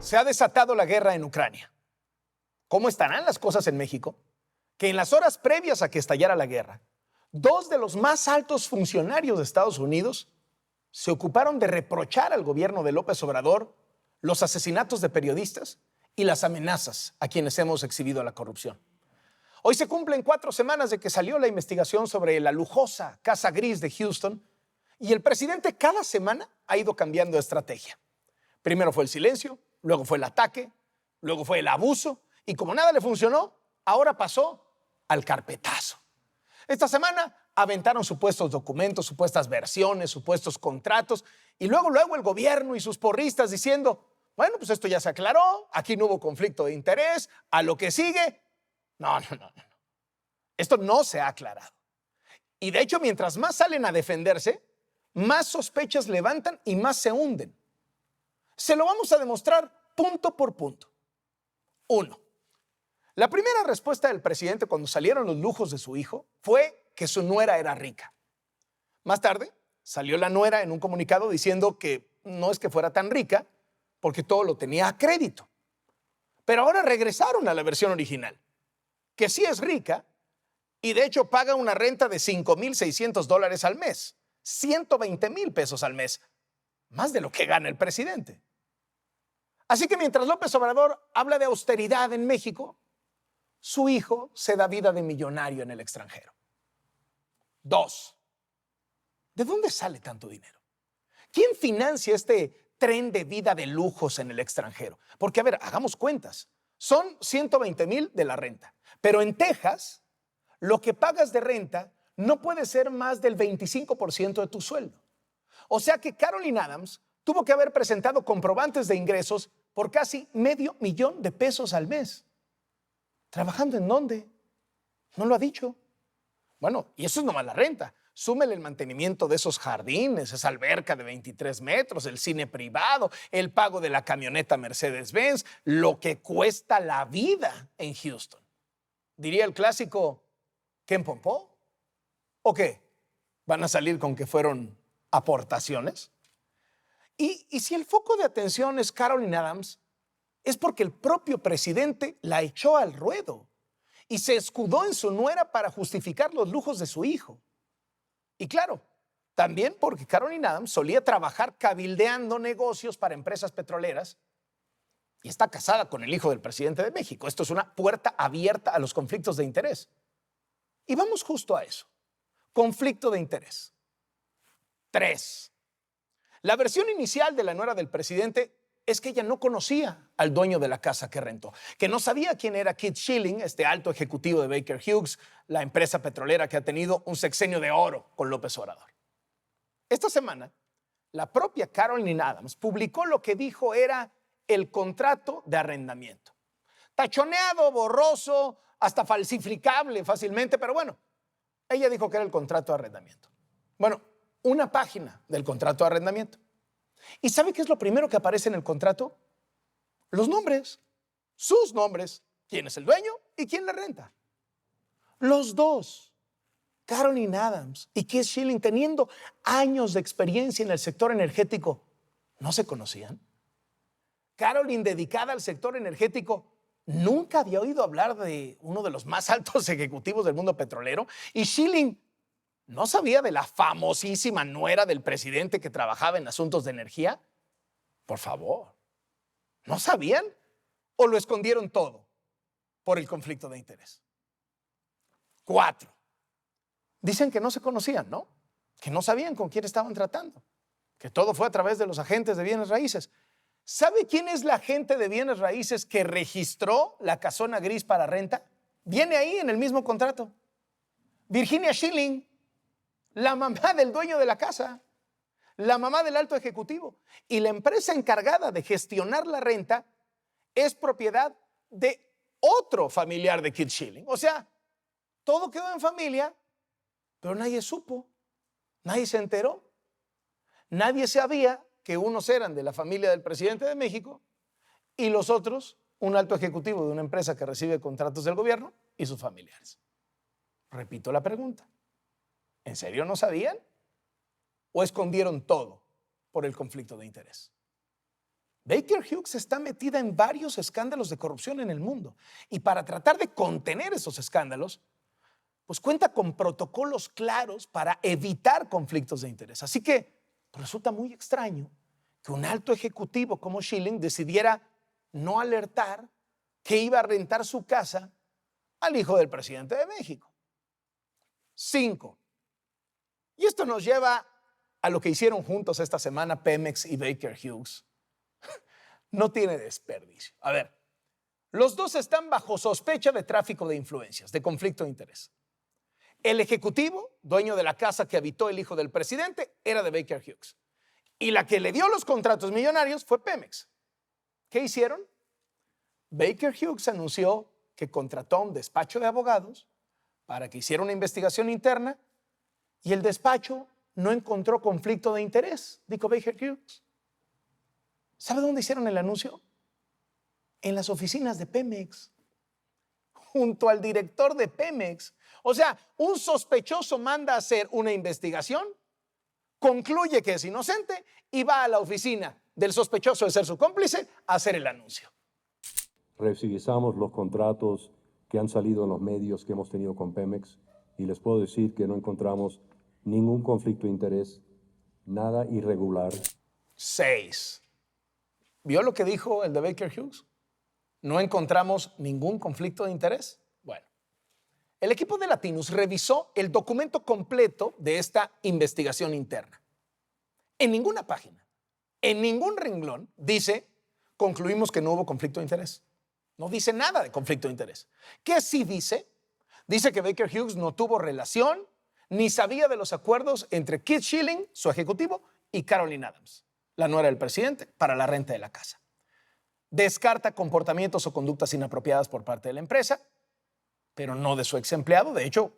Se ha desatado la guerra en Ucrania. ¿Cómo estarán las cosas en México? Que en las horas previas a que estallara la guerra, dos de los más altos funcionarios de Estados Unidos se ocuparon de reprochar al gobierno de López Obrador los asesinatos de periodistas y las amenazas a quienes hemos exhibido la corrupción. Hoy se cumplen 4 semanas de que salió la investigación sobre la lujosa Casa Gris de Houston y el presidente cada semana ha ido cambiando de estrategia. Primero fue el silencio, luego fue el ataque, luego fue el abuso y como nada le funcionó, ahora pasó al carpetazo. Esta semana aventaron supuestos documentos, supuestas versiones, supuestos contratos y luego el gobierno y sus porristas diciendo, bueno, pues esto ya se aclaró, aquí no hubo conflicto de interés, a lo que sigue. No. Esto no se ha aclarado. Y de hecho, mientras más salen a defenderse, más sospechas levantan y más se hunden. Se lo vamos a demostrar punto por punto. 1. La primera respuesta del presidente cuando salieron los lujos de su hijo fue que su nuera era rica. Más tarde, salió la nuera en un comunicado diciendo que no es que fuera tan rica porque todo lo tenía a crédito. Pero ahora regresaron a la versión original, que sí es rica y de hecho paga una renta de $5,600 al mes, 120,000 pesos al mes, más de lo que gana el presidente. Así que mientras López Obrador habla de austeridad en México, su hijo se da vida de millonario en el extranjero. 2. ¿De dónde sale tanto dinero? ¿Quién financia este tren de vida de lujos en el extranjero? Porque, a ver, hagamos cuentas. Son 120,000 de la renta. Pero en Texas, lo que pagas de renta no puede ser más del 25% de tu sueldo. O sea que Caroline Adams tuvo que haber presentado comprobantes de ingresos por casi $500,000 al mes. ¿Trabajando en dónde? No lo ha dicho. Bueno, y eso es nomás la renta. Súmele el mantenimiento de esos jardines, esa alberca de 23 metros, el cine privado, el pago de la camioneta Mercedes-Benz, lo que cuesta la vida en Houston. Diría el clásico, ¿Ken Pompó? ¿O qué? ¿Van a salir con que fueron aportaciones? Y si el foco de atención es Caroline Adams, es porque el propio presidente la echó al ruedo y se escudó en su nuera para justificar los lujos de su hijo. Y claro, también porque Caroline Adams solía trabajar cabildeando negocios para empresas petroleras y está casada con el hijo del presidente de México. Esto es una puerta abierta a los conflictos de interés. Y vamos justo a eso. Conflicto de interés. 3. La versión inicial de la nuera del presidente es que ella no conocía al dueño de la casa que rentó, que no sabía quién era Keith Schilling, este alto ejecutivo de Baker Hughes, la empresa petrolera que ha tenido un sexenio de oro con López Obrador. Esta semana, la propia Caroline Adams publicó lo que dijo era el contrato de arrendamiento. Tachoneado, borroso, hasta falsificable fácilmente, pero bueno, ella dijo que era el contrato de arrendamiento. Bueno, una página del contrato de arrendamiento. ¿Y sabe qué es lo primero que aparece en el contrato? Los nombres, sus nombres, quién es el dueño y quién le renta. Los dos, Caroline Adams y Keith Schilling, teniendo años de experiencia en el sector energético, ¿no se conocían? Caroline, dedicada al sector energético, nunca había oído hablar de uno de los más altos ejecutivos del mundo petrolero, y Schilling ¿no sabía de la famosísima nuera del presidente que trabajaba en asuntos de energía? Por favor, ¿no sabían? ¿O lo escondieron todo por el conflicto de interés? 4. Dicen que no se conocían, ¿no? Que no sabían con quién estaban tratando, que todo fue a través de los agentes de bienes raíces. ¿Sabe quién es la agente de bienes raíces que registró la casona gris para renta? Viene ahí en el mismo contrato. Virginia Schilling, la mamá del dueño de la casa, la mamá del alto ejecutivo. Y la empresa encargada de gestionar la renta es propiedad de otro familiar de Keith Schilling. O sea, todo quedó en familia, pero nadie supo, nadie se enteró. Nadie sabía que unos eran de la familia del presidente de México y los otros, un alto ejecutivo de una empresa que recibe contratos del gobierno y sus familiares. Repito la pregunta. ¿En serio no sabían? ¿O escondieron todo por el conflicto de interés? Baker Hughes está metida en varios escándalos de corrupción en el mundo. Y para tratar de contener esos escándalos, pues cuenta con protocolos claros para evitar conflictos de interés. Así que pues resulta muy extraño que un alto ejecutivo como Schilling decidiera no alertar que iba a rentar su casa al hijo del presidente de México. 5. Y esto nos lleva a lo que hicieron juntos esta semana Pemex y Baker Hughes. No tiene desperdicio. A ver, los dos están bajo sospecha de tráfico de influencias, de conflicto de interés. El ejecutivo, dueño de la casa que habitó el hijo del presidente, era de Baker Hughes. Y la que le dio los contratos millonarios fue Pemex. ¿Qué hicieron? Baker Hughes anunció que contrató a un despacho de abogados para que hiciera una investigación interna y el despacho no encontró conflicto de interés, dijo Baker Hughes. ¿Sabe dónde hicieron el anuncio? En las oficinas de Pemex, junto al director de Pemex. O sea, un sospechoso manda a hacer una investigación, concluye que es inocente y va a la oficina del sospechoso de ser su cómplice a hacer el anuncio. Revisamos los contratos que han salido en los medios que hemos tenido con Pemex y les puedo decir que no encontramos ningún conflicto de interés, nada irregular. 6. ¿Vio lo que dijo el de Baker Hughes? ¿No encontramos ningún conflicto de interés? Bueno, el equipo de Latinus revisó el documento completo de esta investigación interna. En ninguna página, en ningún renglón dice, concluimos que no hubo conflicto de interés. No dice nada de conflicto de interés. ¿Qué sí dice? Dice que Baker Hughes no tuvo relación ni sabía de los acuerdos entre Keith Schilling, su ejecutivo, y Caroline Adams, la nuera del presidente, para la renta de la casa. Descarta comportamientos o conductas inapropiadas por parte de la empresa, pero no de su ex empleado. De hecho,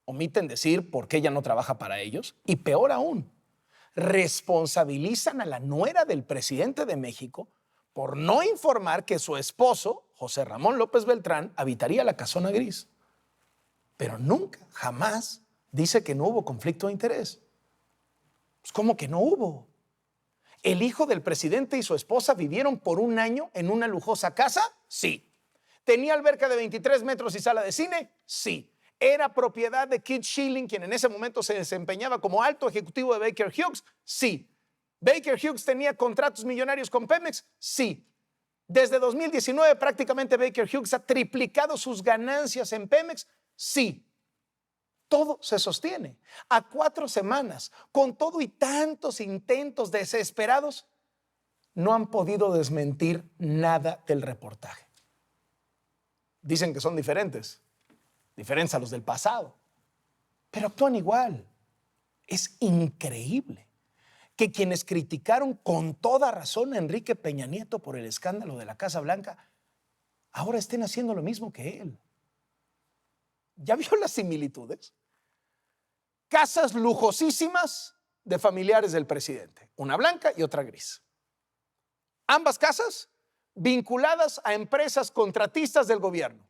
omiten decir por qué ella no trabaja para ellos. Y peor aún, responsabilizan a la nuera del presidente de México por no informar que su esposo, José Ramón López Beltrán, habitaría la casona gris. Pero nunca, jamás dice que no hubo conflicto de interés. Pues, ¿cómo que no hubo? ¿El hijo del presidente y su esposa vivieron por un año en una lujosa casa? Sí. ¿Tenía alberca de 23 metros y sala de cine? Sí. ¿Era propiedad de Keith Schilling, quien en ese momento se desempeñaba como alto ejecutivo de Baker Hughes? Sí. ¿Baker Hughes tenía contratos millonarios con Pemex? Sí. Desde 2019 prácticamente Baker Hughes ha triplicado sus ganancias en Pemex? Sí. Todo se sostiene. A 4 semanas, con todo y tantos intentos desesperados, no han podido desmentir nada del reportaje. Dicen que son diferentes a los del pasado, pero actúan igual. Es increíble que quienes criticaron con toda razón a Enrique Peña Nieto por el escándalo de la Casa Blanca ahora estén haciendo lo mismo que él. ¿Ya vio las similitudes? Casas lujosísimas de familiares del presidente, una blanca y otra gris. Ambas casas vinculadas a empresas contratistas del gobierno,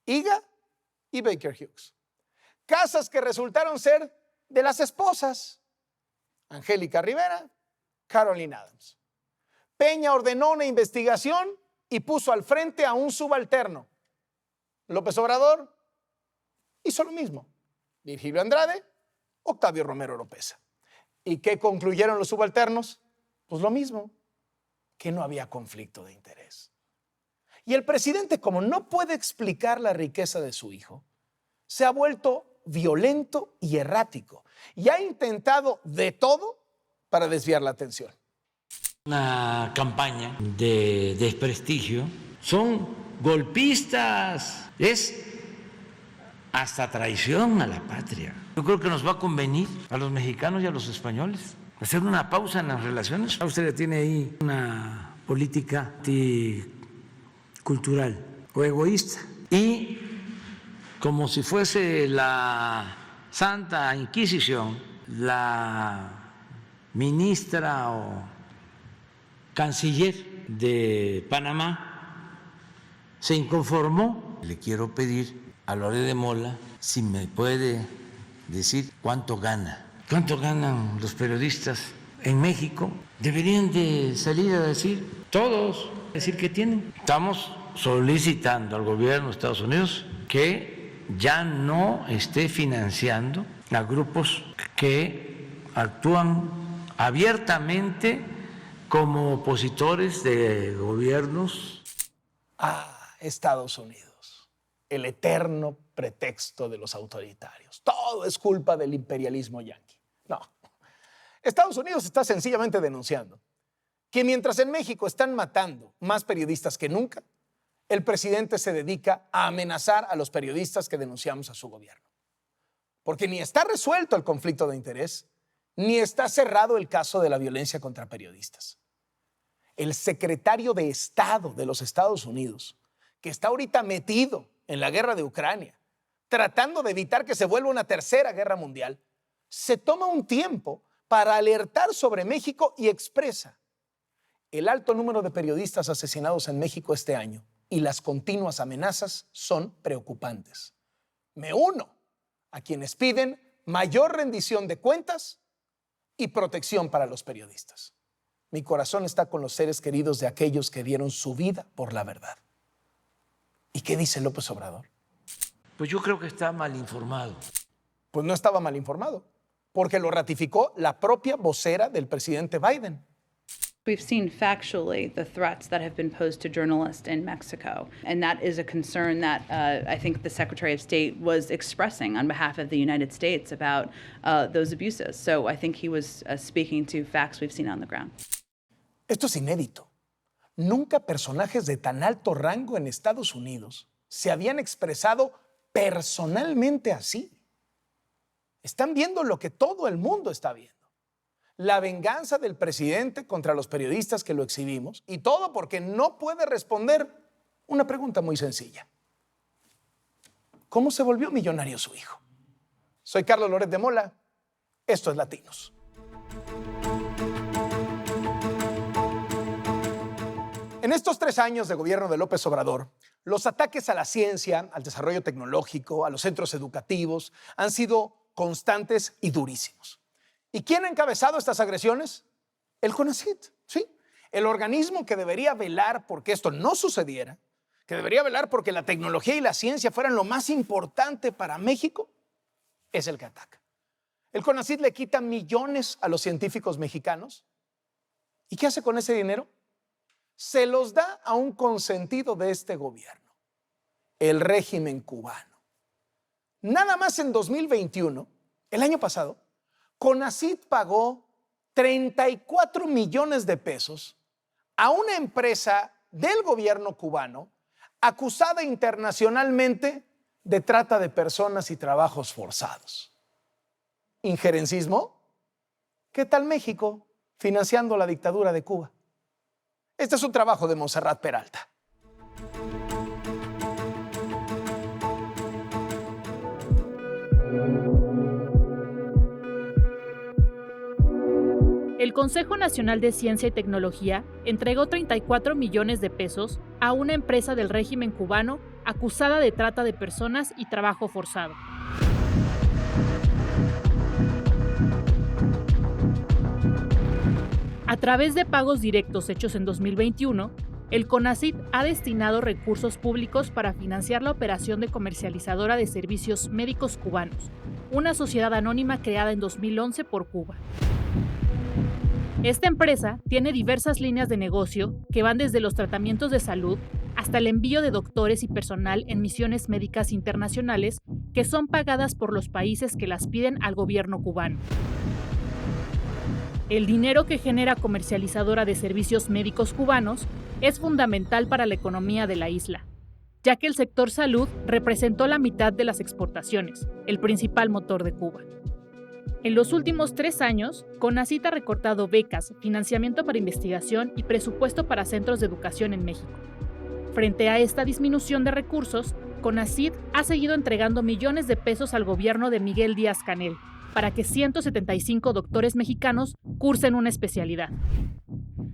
IGA y Baker Hughes. Casas que resultaron ser de las esposas, Angélica Rivera, Caroline Adams. Peña ordenó una investigación y puso al frente a un subalterno. López Obrador hizo lo mismo. Virgilio Andrade, Octavio Romero Oropeza. ¿Y qué concluyeron los subalternos? Pues lo mismo, que no había conflicto de interés. Y el presidente, como no puede explicar la riqueza de su hijo, se ha vuelto violento y errático y ha intentado de todo para desviar la atención. Una campaña de desprestigio, son golpistas, es hasta traición a la patria. Yo creo que nos va a convenir a los mexicanos y a los españoles hacer una pausa en las relaciones. Usted tiene ahí una política anticultural o egoísta y como si fuese la Santa Inquisición, la ministra o canciller de Panamá se inconformó. Le quiero pedir a Loret de Mola si me puede decir cuánto gana. ¿Cuánto ganan los periodistas en México? Deberían de salir a decir Todos, es decir, que tienen. Estamos solicitando al gobierno de Estados Unidos que ya no esté financiando a grupos que actúan abiertamente como opositores de gobiernos. Estados Unidos, el eterno pretexto de los autoritarios. Todo es culpa del imperialismo yanqui. No, Estados Unidos está sencillamente denunciando que mientras en México están matando más periodistas que nunca, el presidente se dedica a amenazar a los periodistas que denunciamos a su gobierno. Porque ni está resuelto el conflicto de interés, ni está cerrado el caso de la violencia contra periodistas. El secretario de Estado de los Estados Unidos, que está ahorita metido en la guerra de Ucrania, tratando de evitar que se vuelva una tercera guerra mundial, se toma un tiempo para alertar sobre México y expresa: el alto número de periodistas asesinados en México este año y las continuas amenazas son preocupantes. Me uno a quienes piden mayor rendición de cuentas y protección para los periodistas. Mi corazón está con los seres queridos de aquellos que dieron su vida por la verdad. ¿Y qué dice López Obrador? Pues yo creo que está mal informado. Pues no estaba mal informado, porque lo ratificó la propia vocera del presidente Biden. We've seen factually the threats that have been posed to journalists in Mexico, and that is a concern that I think the Secretary of State was expressing on behalf of the United States about those abuses. So I think he was speaking to facts we've seen on the ground. Esto es inédito. Nunca personajes de tan alto rango en Estados Unidos se habían expresado personalmente así. Están viendo lo que todo el mundo está viendo. La venganza del presidente contra los periodistas que lo exhibimos, y todo porque no puede responder una pregunta muy sencilla: ¿cómo se volvió millonario su hijo? Soy Carlos Loret de Mola. Esto es Latinos. En estos 3 años de gobierno de López Obrador, los ataques a la ciencia, al desarrollo tecnológico, a los centros educativos han sido constantes y durísimos. ¿Y quién ha encabezado estas agresiones? El CONACYT, ¿sí? El organismo que debería velar porque esto no sucediera, que debería velar porque la tecnología y la ciencia fueran lo más importante para México, es el que ataca. El CONACYT le quita millones a los científicos mexicanos. ¿Y qué hace con ese dinero? Se los da a un consentido de este gobierno, el régimen cubano. Nada más en 2021, el año pasado, CONACYT pagó 34 millones de pesos a una empresa del gobierno cubano acusada internacionalmente de trata de personas y trabajos forzados. ¿Injerencismo? ¿Qué tal México financiando la dictadura de Cuba? Este es un trabajo de Montserrat Peralta. El Consejo Nacional de Ciencia y Tecnología entregó 34 millones de pesos a una empresa del régimen cubano acusada de trata de personas y trabajo forzado. A través de pagos directos hechos en 2021, el CONACYT ha destinado recursos públicos para financiar la operación de comercializadora de servicios médicos cubanos, una sociedad anónima creada en 2011 por Cuba. Esta empresa tiene diversas líneas de negocio que van desde los tratamientos de salud hasta el envío de doctores y personal en misiones médicas internacionales que son pagadas por los países que las piden al gobierno cubano. El dinero que genera comercializadora de servicios médicos cubanos es fundamental para la economía de la isla, ya que el sector salud representó la mitad de las exportaciones, el principal motor de Cuba. En los últimos 3 años, CONACYT ha recortado becas, financiamiento para investigación y presupuesto para centros de educación en México. Frente a esta disminución de recursos, CONACYT ha seguido entregando millones de pesos al gobierno de Miguel Díaz-Canel para que 175 doctores mexicanos cursen una especialidad.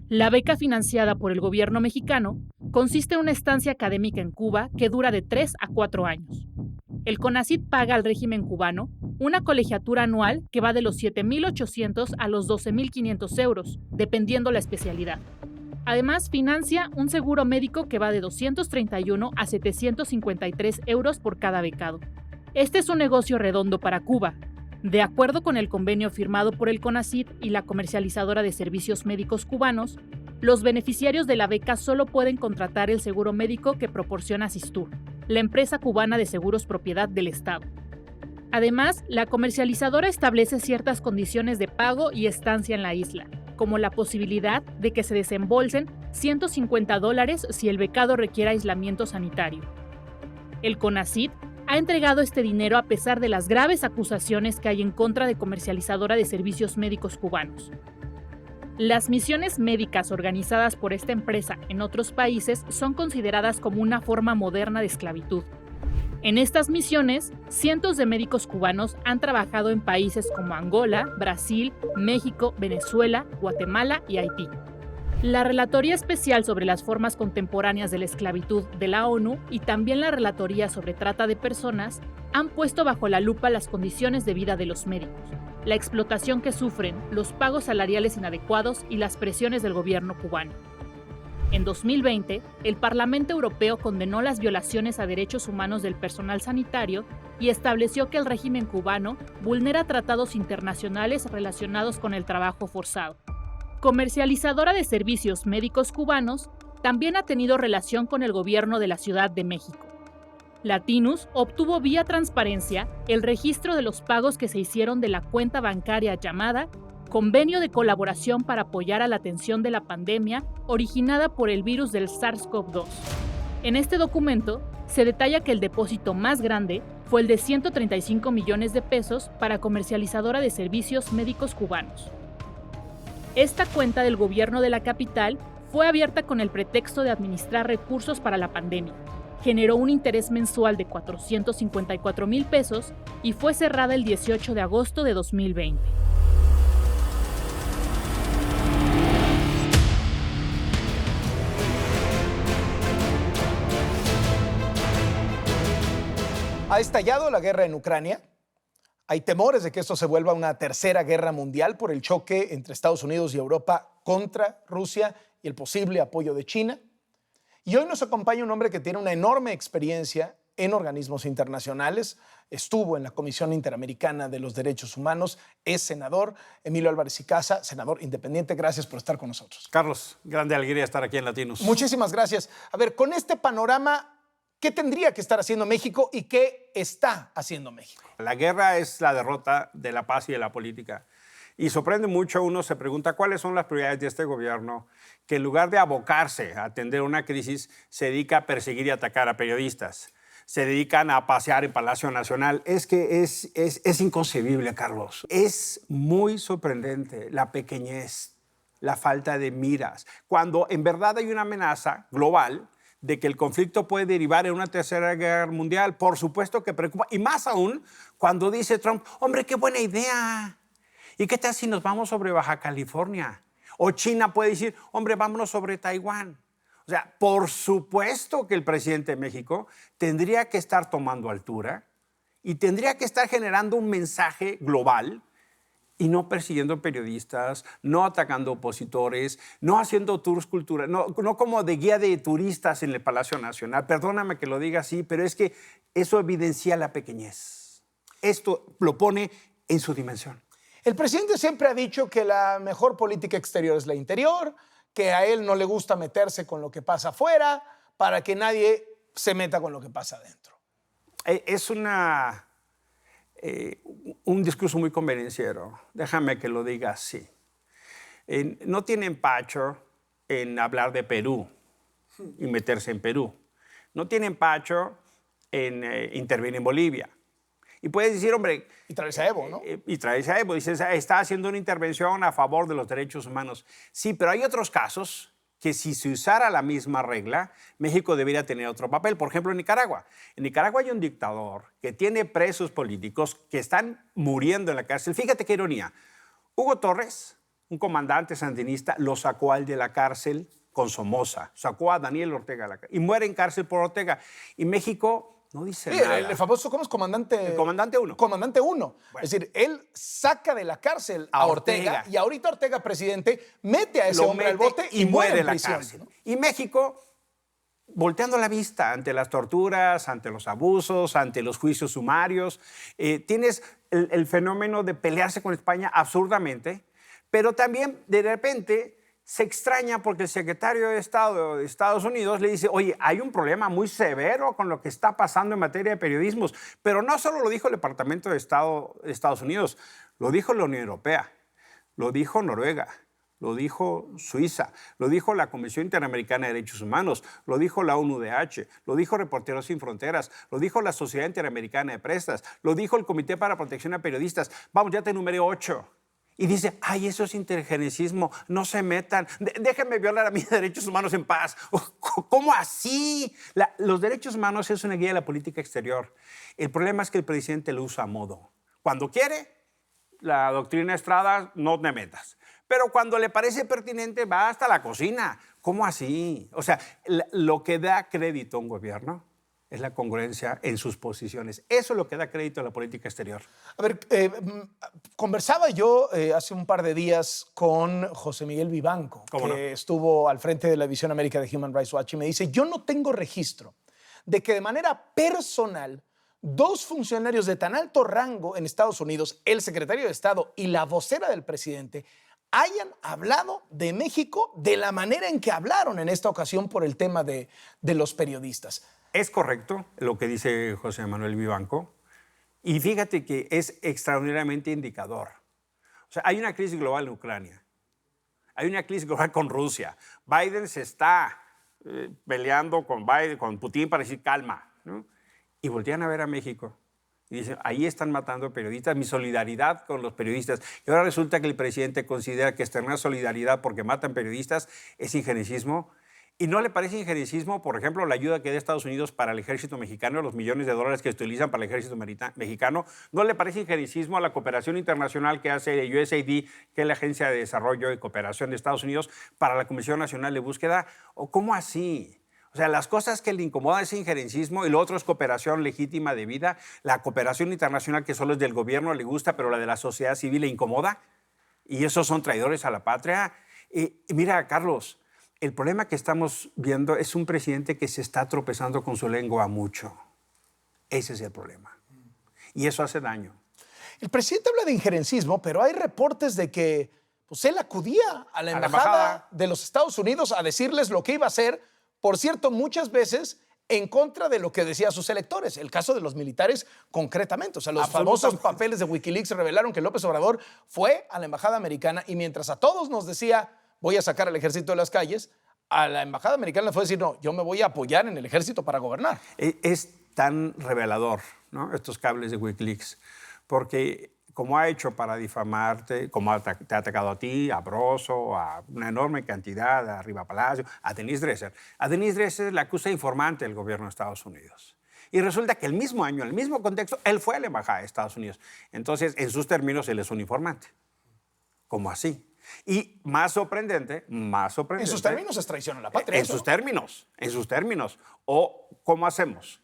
La beca financiada por el gobierno mexicano consiste en una estancia académica en Cuba que dura de 3 a 4 años. El CONACYT paga al régimen cubano una colegiatura anual que va de los 7.800 a los 12.500 euros, dependiendo la especialidad. Además, financia un seguro médico que va de 231 a 753 euros por cada becado. Este es un negocio redondo para Cuba. De acuerdo con el convenio firmado por el CONACYT y la comercializadora de servicios médicos cubanos, los beneficiarios de la beca solo pueden contratar el seguro médico que proporciona Sistur, la empresa cubana de seguros propiedad del Estado. Además, la comercializadora establece ciertas condiciones de pago y estancia en la isla, como la posibilidad de que se desembolsen $150 si el becado requiere aislamiento sanitario. El CONACYT ha entregado este dinero a pesar de las graves acusaciones que hay en contra de comercializadora de servicios médicos cubanos. Las misiones médicas organizadas por esta empresa en otros países son consideradas como una forma moderna de esclavitud. En estas misiones, cientos de médicos cubanos han trabajado en países como Angola, Brasil, México, Venezuela, Guatemala y Haití. La Relatoría Especial sobre las Formas Contemporáneas de la Esclavitud de la ONU y también la Relatoría sobre Trata de Personas han puesto bajo la lupa las condiciones de vida de los médicos, la explotación que sufren, los pagos salariales inadecuados y las presiones del gobierno cubano. En 2020, el Parlamento Europeo condenó las violaciones a derechos humanos del personal sanitario y estableció que el régimen cubano vulnera tratados internacionales relacionados con el trabajo forzado. Comercializadora de servicios médicos cubanos, también ha tenido relación con el gobierno de la Ciudad de México. Latinus obtuvo vía transparencia el registro de los pagos que se hicieron de la cuenta bancaria llamada Convenio de Colaboración para apoyar a la atención de la pandemia originada por el virus del SARS-CoV-2. En este documento se detalla que el depósito más grande fue el de 135 millones de pesos para comercializadora de servicios médicos cubanos. Esta cuenta del gobierno de la capital fue abierta con el pretexto de administrar recursos para la pandemia. Generó un interés mensual de 454,000 pesos y fue cerrada el 18 de agosto de 2020. Ha estallado la guerra en Ucrania. Hay temores de que esto se vuelva una tercera guerra mundial por el choque entre Estados Unidos y Europa contra Rusia y el posible apoyo de China. Y hoy nos acompaña un hombre que tiene una enorme experiencia en organismos internacionales. Estuvo en la Comisión Interamericana de los Derechos Humanos, es senador. Emilio Álvarez y Casa, senador independiente. Gracias por estar con nosotros. Carlos, grande alegría estar aquí en Latinos. Muchísimas gracias. A ver, con este panorama, ¿qué tendría que estar haciendo México y qué está haciendo México? La guerra es la derrota de la paz y de la política. Y sorprende mucho, uno se pregunta cuáles son las prioridades de este gobierno, que en lugar de abocarse a atender una crisis, se dedica a perseguir y atacar a periodistas. Se dedican a pasear en Palacio Nacional. Es que es inconcebible, Carlos. Es muy sorprendente la pequeñez, la falta de miras. Cuando en verdad hay una amenaza global de que el conflicto puede derivar en una tercera guerra mundial, por supuesto que preocupa. Y más aún cuando dice Trump, hombre, qué buena idea. ¿Y qué tal si nos vamos sobre Baja California? O China puede decir, hombre, vámonos sobre Taiwán. O sea, por supuesto que el presidente de México tendría que estar tomando altura y tendría que estar generando un mensaje global y no persiguiendo periodistas, no atacando opositores, no haciendo tours culturales, no como de guía de turistas en el Palacio Nacional. Perdóname que lo diga así, pero es que eso evidencia la pequeñez. Esto lo pone en su dimensión. El presidente siempre ha dicho que la mejor política exterior es la interior, que a él no le gusta meterse con lo que pasa afuera, para que nadie se meta con lo que pasa adentro. Es un discurso muy convenenciero, déjame que lo diga así. No tiene empacho en hablar de Perú y meterse en Perú. No tiene empacho en intervenir en Bolivia. Y puedes decir, hombre... Y traerse a Evo, ¿no? Y traerse a Evo. Dices, está haciendo una intervención a favor de los derechos humanos. Sí, pero hay otros casos que si se usara la misma regla, México debería tener otro papel. Por ejemplo, en Nicaragua. En Nicaragua hay un dictador que tiene presos políticos que están muriendo en la cárcel. Fíjate qué ironía. Hugo Torres, un comandante sandinista, lo sacó al de la cárcel con Somoza. Sacó a Daniel Ortega de la cárcel y muere en cárcel por Ortega. Y México No dice Sí, nada. el famoso, ¿cómo es? Comandante... El comandante 1. Comandante 1. Bueno. Es decir, él saca de la cárcel a Ortega y ahorita Ortega, presidente, mete a ese Lo hombre al mete bote y muere muere en en la prisión, cárcel. ¿no? Y México, volteando la vista ante las torturas, ante los abusos, ante los juicios sumarios, tienes el fenómeno de pelearse con España absurdamente, pero también de repente se extraña porque el secretario de Estado de Estados Unidos le dice, oye, hay un problema muy severo con lo que está pasando en materia de periodismos. Pero no solo lo dijo el Departamento de Estado de Estados Unidos, lo dijo la Unión Europea, lo dijo Noruega, lo dijo Suiza, lo dijo la Comisión Interamericana de Derechos Humanos, lo dijo la ONU-DH, lo dijo Reporteros Sin Fronteras, lo dijo la Sociedad Interamericana de Prestas, lo dijo el Comité para Protección a Periodistas. Vamos, ya te enumeré 8. Y dice, ay, eso es intergeneracismo, no se metan, déjenme violar a mis derechos humanos en paz. ¿Cómo así? Los derechos humanos es una guía de la política exterior. El problema es que el presidente lo usa a modo. Cuando quiere, la doctrina Estrada, no te metas. Pero cuando le parece pertinente, va hasta la cocina. ¿Cómo así? O sea, lo que da crédito a un gobierno es la congruencia en sus posiciones. Eso es lo que da crédito a la política exterior. A ver, conversaba yo hace un par de días con José Miguel Vivanco, que estuvo al frente de la División América de Human Rights Watch, y me dice, yo no tengo registro de que de manera personal 2 funcionarios de tan alto rango en Estados Unidos, el secretario de Estado y la vocera del presidente, hayan hablado de México de la manera en que hablaron en esta ocasión por el tema de los periodistas. Es correcto lo que dice José Manuel Vivanco, y fíjate que es extraordinariamente indicador. O sea, hay una crisis global en Ucrania, hay una crisis global con Rusia. Biden se está peleando con Putin para decir calma, ¿no? Y voltean a ver a México y dicen, ahí están matando periodistas, mi solidaridad con los periodistas. Y ahora resulta que el presidente considera que externar solidaridad porque matan periodistas es injerencismo. ¿Y no le parece injerencismo, por ejemplo, la ayuda que da Estados Unidos para el ejército mexicano, los millones de dólares que se utilizan para el ejército mexicano? ¿No le parece injerencismo a la cooperación internacional que hace USAID, que es la Agencia de Desarrollo y Cooperación de Estados Unidos, para la Comisión Nacional de Búsqueda? ¿O cómo así? O sea, las cosas que le incomodan es injerencismo y lo otro es cooperación legítima de vida. La cooperación internacional que solo es del gobierno le gusta, pero la de la sociedad civil le incomoda. Y esos son traidores a la patria. Y mira, Carlos, el problema que estamos viendo es un presidente que se está tropezando con su lengua mucho. Ese es el problema. Y eso hace daño. El presidente habla de injerencismo, pero hay reportes de que pues, él acudía a la embajada de los Estados Unidos a decirles lo que iba a hacer, por cierto, muchas veces en contra de lo que decían sus electores. El caso de los militares concretamente. O sea, los famosos papeles de Wikileaks revelaron que López Obrador fue a la embajada americana y mientras a todos nos decía voy a sacar al ejército de las calles, a la embajada americana le fue a decir, no, yo me voy a apoyar en el ejército para gobernar. Es tan revelador, ¿no?, estos cables de Wikileaks, porque como ha hecho para difamarte, como te ha atacado a ti, a Broso, a una enorme cantidad, a Riva Palacio, a Denise Dresser. A Denise Dresser la acusa de informante del gobierno de Estados Unidos. Y resulta que el mismo año, en el mismo contexto, él fue a la embajada de Estados Unidos. Entonces, en sus términos, él es un informante. ¿Cómo así? Y más sorprendente. En sus términos es traición a la patria. En sus términos. ¿O cómo hacemos?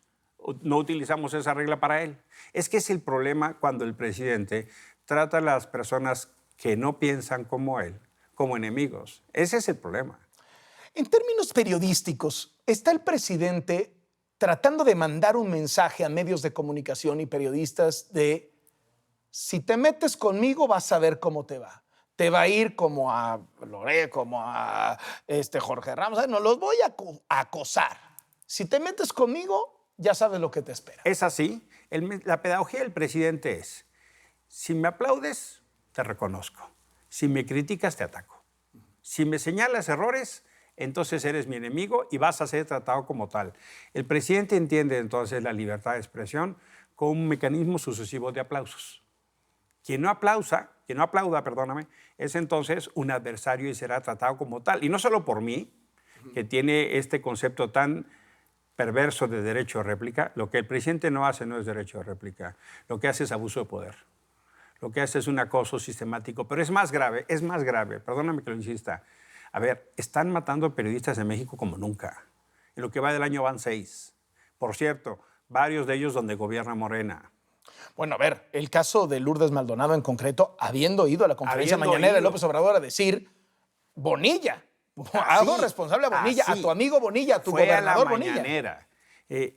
¿No utilizamos esa regla para él? Es que es el problema cuando el presidente trata a las personas que no piensan como él como enemigos. Ese es el problema. En términos periodísticos, ¿está el presidente tratando de mandar un mensaje a medios de comunicación y periodistas de si te metes conmigo vas a ver cómo te va? Te va a ir como a Loré, como a Jorge Ramos. No, los voy a acosar. Si te metes conmigo, ya sabes lo que te espera. Es así. La pedagogía del presidente es, si me aplaudes, te reconozco. Si me criticas, te ataco. Si me señalas errores, entonces eres mi enemigo y vas a ser tratado como tal. El presidente entiende entonces la libertad de expresión como un mecanismo sucesivo de aplausos. Quien no aplauda, es entonces un adversario y será tratado como tal. Y no solo por mí, que tiene este concepto tan perverso de derecho de réplica. Lo que el presidente no hace no es derecho de réplica. Lo que hace es abuso de poder. Lo que hace es un acoso sistemático. Pero es más grave, perdóname que lo insista. A ver, están matando periodistas en México como nunca. En lo que va del año van 6. Por cierto, varios de ellos donde gobierna Morena. Bueno, a ver, el caso de Lourdes Maldonado en concreto, habiendo ido a la conferencia mañanera de López Obrador a decir, Bonilla, hago responsable a Bonilla, a tu amigo Bonilla, a tu gobernador Bonilla. Fue a la mañanera.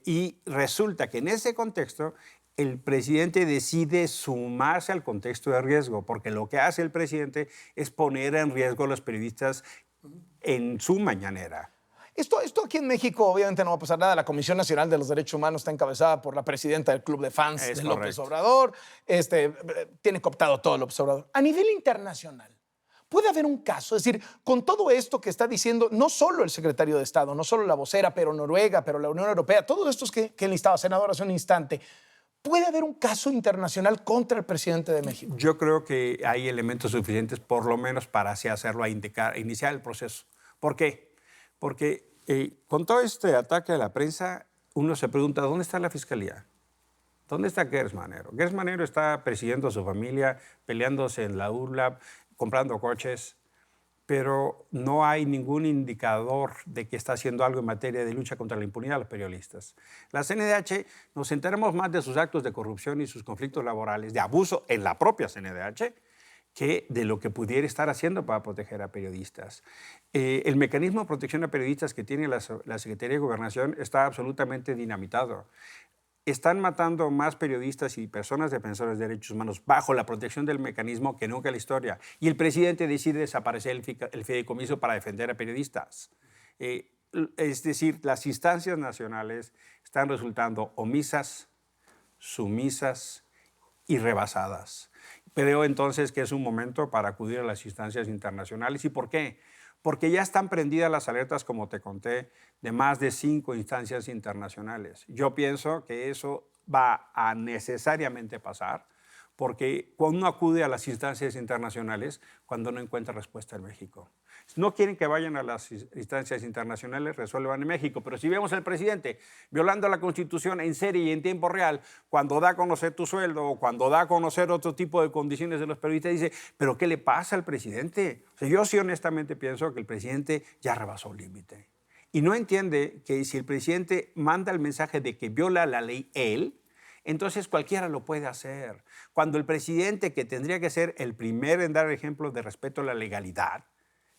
Y resulta que en ese contexto el presidente decide sumarse al contexto de riesgo, porque lo que hace el presidente es poner en riesgo a los periodistas en su mañanera. Esto aquí en México obviamente no va a pasar nada. La Comisión Nacional de los Derechos Humanos está encabezada por la presidenta del Club de Fans de López Obrador. Tiene cooptado todo López Obrador. A nivel internacional, ¿puede haber un caso? Es decir, con todo esto que está diciendo no solo el secretario de Estado, no solo la vocera, pero Noruega, pero la Unión Europea, todos estos que enlistaba, senador, hace un instante, ¿puede haber un caso internacional contra el presidente de México? Yo creo que hay elementos suficientes, por lo menos, para así hacerlo, a iniciar el proceso. ¿Por qué? Porque con todo este ataque a la prensa, uno se pregunta, ¿dónde está la fiscalía? ¿Dónde está Gers Manero? Gers Manero está persiguiendo a su familia, peleándose en la URLAB, comprando coches, pero no hay ningún indicador de que está haciendo algo en materia de lucha contra la impunidad de los periodistas. La CNDH, nos enteramos más de sus actos de corrupción y sus conflictos laborales, de abuso en la propia CNDH, que de lo que pudiera estar haciendo para proteger a periodistas. El mecanismo de protección a periodistas que tiene la Secretaría de Gobernación está absolutamente dinamitado. Están matando más periodistas y personas defensoras de derechos humanos bajo la protección del mecanismo que nunca en la historia. Y el presidente decide desaparecer el fideicomiso para defender a periodistas. Es decir, las instancias nacionales están resultando omisas, sumisas y rebasadas. Creo entonces que es un momento para acudir a las instancias internacionales. ¿Y por qué? Porque ya están prendidas las alertas, como te conté, de más de 5 instancias internacionales. Yo pienso que eso va a necesariamente pasar, porque cuando uno acude a las instancias internacionales, cuando no encuentra respuesta en México. No quieren que vayan a las instancias internacionales, resuelvan en México, pero si vemos al presidente violando la Constitución en serie y en tiempo real, cuando da a conocer tu sueldo o cuando da a conocer otro tipo de condiciones de los periodistas, dice, ¿pero qué le pasa al presidente? O sea, yo sí honestamente pienso que el presidente ya rebasó el límite. Y no entiende que si el presidente manda el mensaje de que viola la ley él, entonces cualquiera lo puede hacer. Cuando el presidente, que tendría que ser el primero en dar ejemplo de respeto a la legalidad,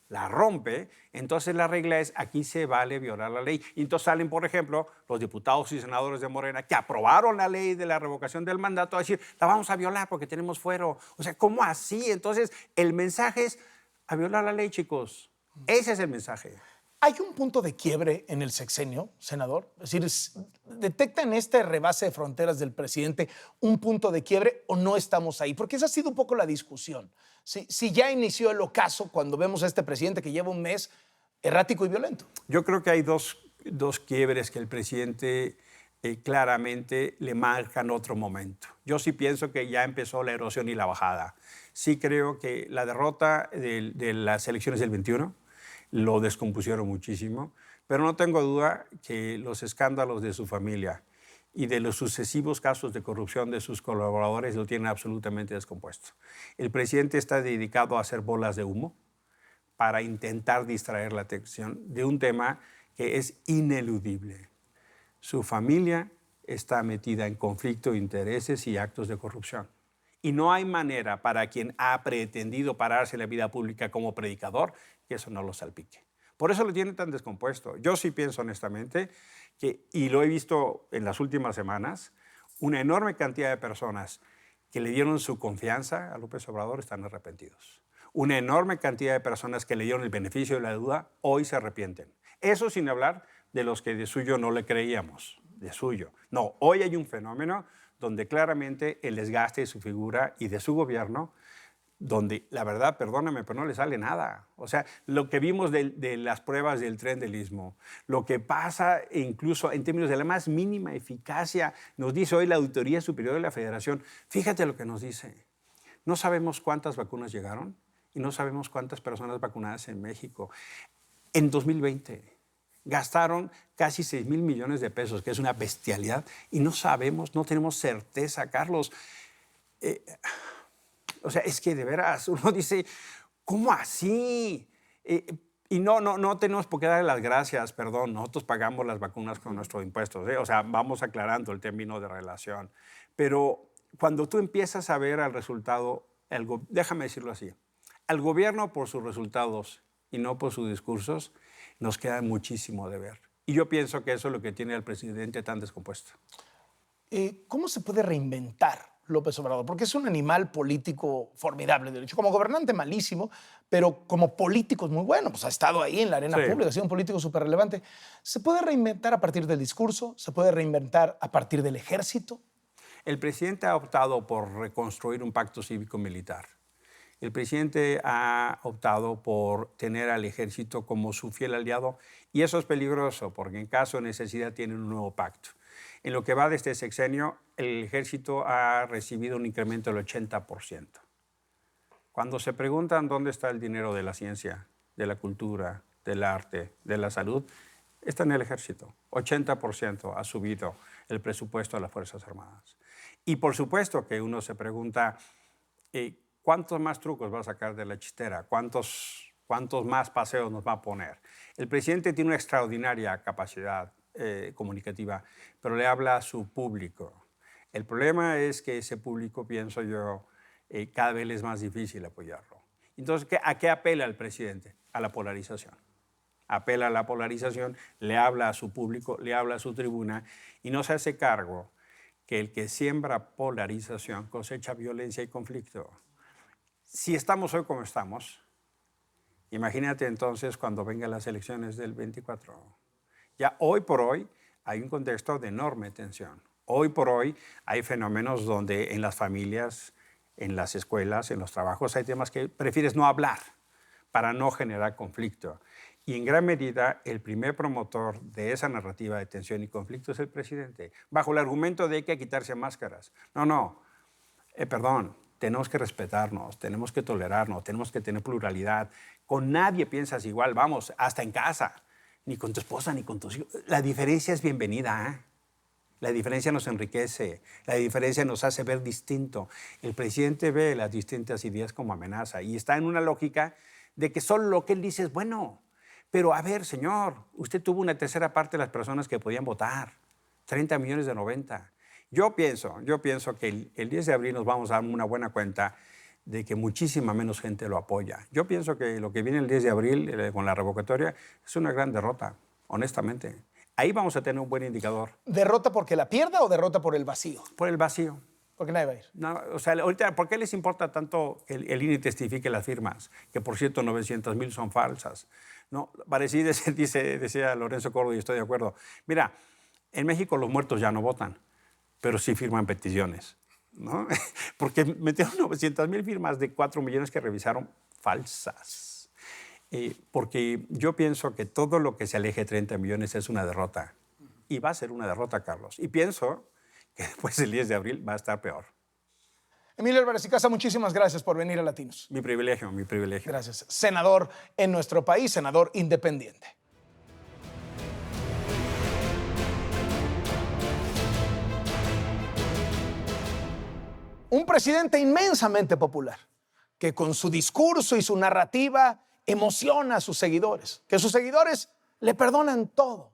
la rompe, entonces la regla es aquí se vale violar la ley. Y entonces salen, por ejemplo, los diputados y senadores de Morena que aprobaron la ley de la revocación del mandato a decir, la vamos a violar porque tenemos fuero. O sea, ¿cómo así? Entonces el mensaje es a violar la ley, chicos. Ese es el mensaje. ¿Hay un punto de quiebre en el sexenio, senador? Es decir, ¿detecta en este rebase de fronteras del presidente un punto de quiebre o no estamos ahí? Porque esa ha sido un poco la discusión. Si ya inició el ocaso cuando vemos a este presidente que lleva un mes errático y violento. Yo creo que hay dos quiebres que el presidente claramente le marcan otro momento. Yo sí pienso que ya empezó la erosión y la bajada. Sí creo que la derrota de las elecciones del 21 lo descompusieron muchísimo, pero no tengo duda que los escándalos de su familia y de los sucesivos casos de corrupción de sus colaboradores lo tienen absolutamente descompuesto. El presidente está dedicado a hacer bolas de humo para intentar distraer la atención de un tema que es ineludible. Su familia está metida en conflicto de intereses y actos de corrupción. Y no hay manera para quien ha pretendido pararse en la vida pública como predicador que eso no lo salpique. Por eso lo tiene tan descompuesto. Yo sí pienso honestamente que, y lo he visto en las últimas semanas, una enorme cantidad de personas que le dieron su confianza a López Obrador están arrepentidos. Una enorme cantidad de personas que le dieron el beneficio de la duda hoy se arrepienten. Eso sin hablar de los que de suyo no le creíamos, de suyo. No, hoy hay un fenómeno donde claramente el desgaste de su figura y de su gobierno, donde la verdad, perdóname, pero no le sale nada. O sea, lo que vimos de las pruebas del tren del Istmo, lo que pasa incluso en términos de la más mínima eficacia, nos dice hoy la Auditoría Superior de la Federación, fíjate lo que nos dice, no sabemos cuántas vacunas llegaron y no sabemos cuántas personas vacunadas en México. En 2020 gastaron casi 6,000 millones de pesos, que es una bestialidad, y no sabemos, no tenemos certeza, Carlos. O sea, es que de veras uno dice, ¿cómo así? Y no tenemos por qué darle las gracias, perdón, nosotros pagamos las vacunas con nuestros impuestos, ¿eh? O sea, vamos aclarando el término de relación. Pero cuando tú empiezas a ver al resultado, déjame decirlo así, al gobierno por sus resultados y no por sus discursos, nos queda muchísimo de ver. Y yo pienso que eso es lo que tiene al presidente tan descompuesto. ¿Cómo se puede reinventar López Obrador? Porque es un animal político formidable, de hecho, como gobernante malísimo, pero como político es muy bueno, pues ha estado ahí en la arena pública, ha sido un político súper relevante. ¿Se puede reinventar a partir del discurso? ¿Se puede reinventar a partir del ejército? El presidente ha optado por reconstruir un pacto cívico-militar. El presidente ha optado por tener al ejército como su fiel aliado y eso es peligroso porque en caso de necesidad tienen un nuevo pacto. En lo que va de este sexenio, el ejército ha recibido un incremento del 80%. Cuando se preguntan dónde está el dinero de la ciencia, de la cultura, del arte, de la salud, está en el ejército. 80% ha subido el presupuesto de las Fuerzas Armadas. Y por supuesto que uno se pregunta, ¿cuántos más trucos va a sacar de la chistera? ¿Cuántos más paseos nos va a poner? El presidente tiene una extraordinaria capacidad comunicativa, pero le habla a su público. El problema es que ese público, pienso yo, cada vez es más difícil apoyarlo. Entonces, ¿a qué apela el presidente? A la polarización. Apela a la polarización, le habla a su público, le habla a su tribuna y no se hace cargo que el que siembra polarización cosecha violencia y conflicto. Si estamos hoy como estamos, imagínate entonces cuando vengan las elecciones del 24. Ya hoy por hoy hay un contexto de enorme tensión. Hoy por hoy hay fenómenos donde en las familias, en las escuelas, en los trabajos hay temas que prefieres no hablar para no generar conflicto. Y en gran medida el primer promotor de esa narrativa de tensión y conflicto es el presidente, bajo el argumento de que hay que quitarse máscaras. Perdón, tenemos que respetarnos, tenemos que tolerarnos, tenemos que tener pluralidad. Con nadie piensas igual, vamos, hasta en casa. Ni con tu esposa, ni con tus hijos. La diferencia es bienvenida, ¿eh? La diferencia nos enriquece, la diferencia nos hace ver distinto. El presidente ve las distintas ideas como amenaza y está en una lógica de que solo lo que él dice es bueno. Pero a ver, señor, usted tuvo una tercera parte de las personas que podían votar, 30 millones de 90. Yo pienso que el 10 de abril nos vamos a dar una buena cuenta de que muchísima menos gente lo apoya. Yo pienso que lo que viene el 10 de abril con la revocatoria es una gran derrota, honestamente. Ahí vamos a tener un buen indicador. ¿Derrota porque la pierda o derrota por el vacío? Por el vacío. Porque nadie va a ir. No, o sea, ahorita, ¿por qué les importa tanto que el INE testifique las firmas? Que, por cierto, 900,000 son falsas. No, parecido decía Lorenzo Córdoba y estoy de acuerdo. Mira, en México los muertos ya no votan, pero sí firman peticiones, ¿no? Porque metieron 900,000 firmas de 4 millones que revisaron falsas. Porque yo pienso que todo lo que se aleje de 30 millones es una derrota. Y va a ser una derrota, Carlos. Y pienso que después del 10 de abril va a estar peor. Emilio Álvarez y Casa, muchísimas gracias por venir a Latinos. Mi privilegio, mi privilegio. Gracias. Senador en nuestro país, senador independiente. Un presidente inmensamente popular, que con su discurso y su narrativa emociona a sus seguidores, que sus seguidores le perdonan todo,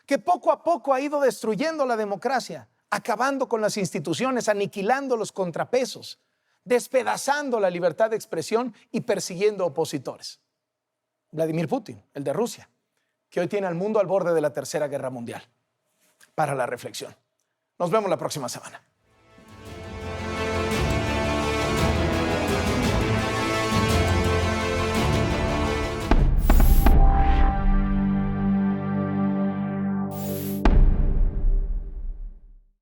que poco a poco ha ido destruyendo la democracia, acabando con las instituciones, aniquilando los contrapesos, despedazando la libertad de expresión y persiguiendo opositores. Vladimir Putin, el de Rusia, que hoy tiene al mundo al borde de la Tercera Guerra Mundial. Para la reflexión. Nos vemos la próxima semana.